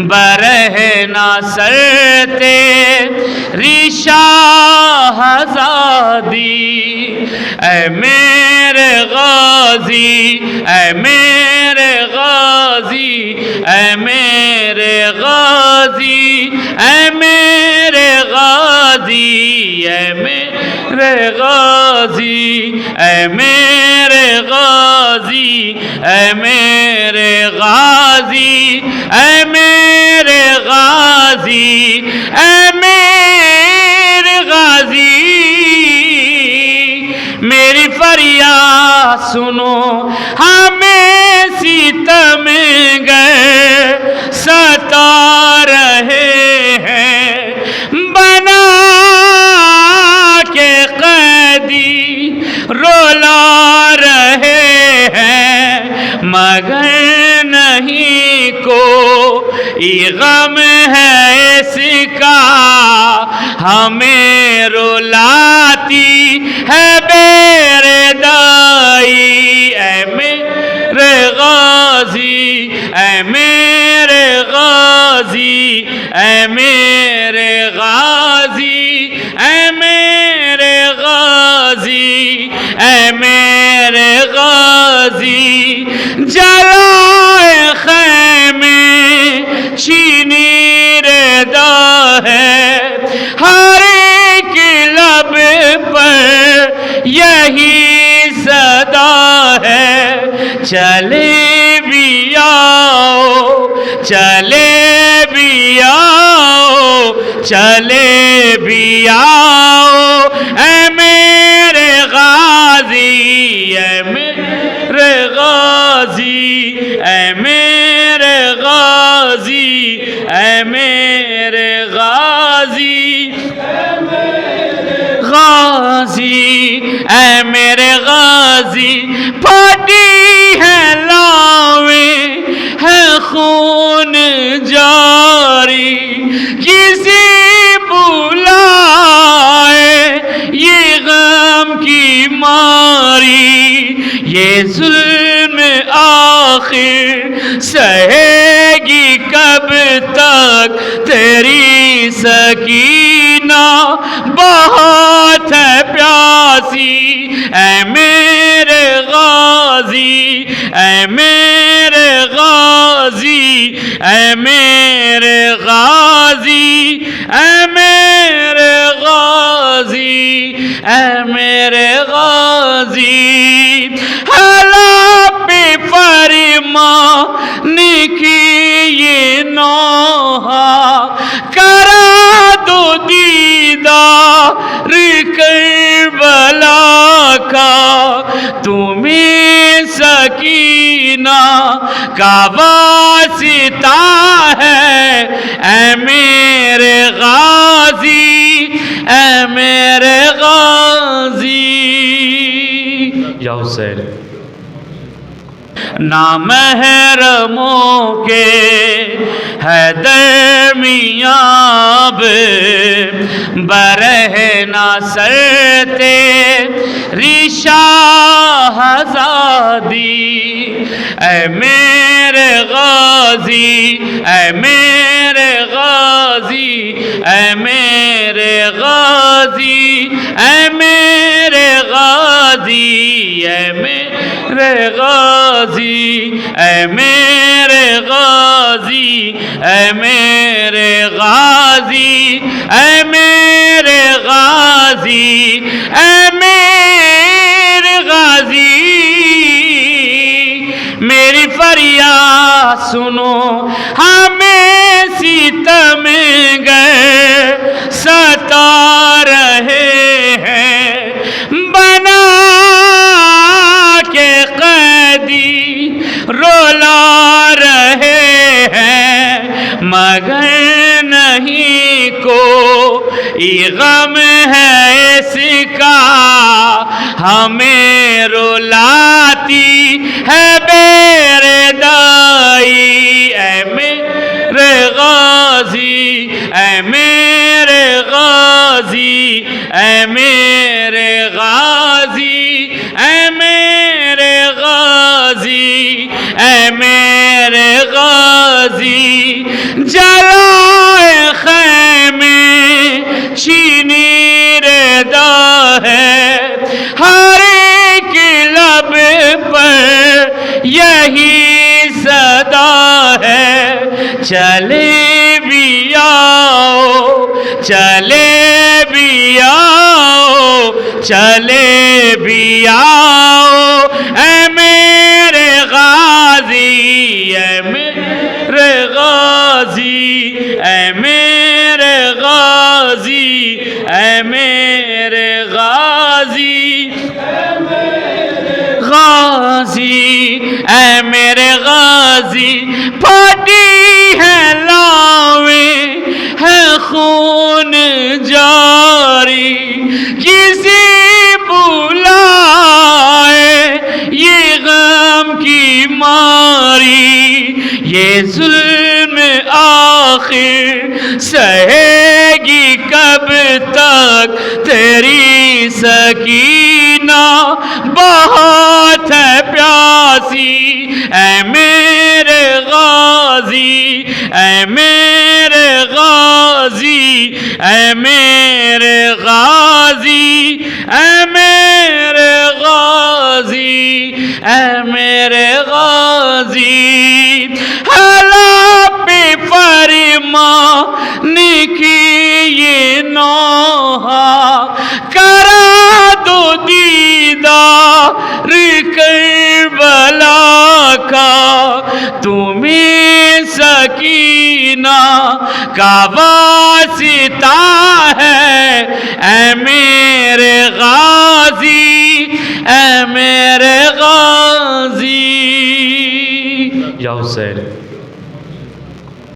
برہ نہ سر تیری شاہزادی اے میرے غازی اے میرے غازی اے میرے غازی اے میرے غازی اے میرے غازی اے میرے غازی اے میرے غازی اے میرے غازی اے میرے غازی میری فریاد سنو ہمیں ستم گئے ستا رہے ہیں بنا کے قیدی رولا رہے ہیں مگر نہیں کوئی غم ہے اس کا ہمیں رلاتی ہے بیردائی اے میرے غازی اے میرے غازی اے میرے غازی اے میرے غازی اے میرے غازی جلائے خیمے چینی ردا ہے ہر ایک لب پر یہی صدا ہے چلے بھی آؤ چلے بھی آؤ چلے بھی آؤ اے میرے غازی اے میرے غازی اے میرے غازی اے میرے غازی غازی اے میرے غازی پھٹی ہے لاویں ہے خون جاری کسی بلائے یہ غم کی ماری یہ ظلم آخر سہے گی کب تک تیری سکینہ بہت ہے پیاسی اے میرے غازی اے میرے غازی اے میرے غازی اے میرے غازی اے میرے غازی حلب پہ فرمان کی یہ نوحہ کرا دو دیدار کربلا کا تمہیں سکینہ کا واسطہ ہے اے میرے غازی اے میرے غازی یا حسین نامحرموں کے ہے درمیاب برہ نہ سر تیری شاہزادی اے میرے غازی اے میرے غازی اے میرے غازی اے میرے غازی اے میرے غازی اے میرے غازی اے میرے غازی اے میرے غازی اے میرے غازی میری فریاد سنو ہمیں ستم گئے ستا رہے ہیں بنا کے قیدی رولا رہے ہیں مگر نہیں کوئی غم ہے اس کا ہمیں رلاتی ہے بیردائی اے میرے غازی اے میرے غازی اے میرے غازی اے میرے غازی اے میرے غازی جلائے خیمے چینی ردا ہے ہر ایک لب پر یہی صدا ہے چلے بھی آؤ چلے بھی آؤ چلے بھی آؤ اے میرے غازی اے میرے غازی اے میرے غازی اے میرے غازی غازی اے میرے غازی پھٹی ہے لاویں ہے خون جاری کسی بلائے یہ غم کی ماری یہ ظلم آخر سہے گی کب تک تیری سکینہ بہت ہے پیاسی اے میرے غازی اے میرے غازی اے میرے غازی اے میرے غازی اے میرے غازی حلا پہ فرمان کی یہ نوحہ کرا دو دیدار کربلا کا تمہیں سکینہ کا واسطہ ہے اے میرے غازی اے میرے غازی یا حسین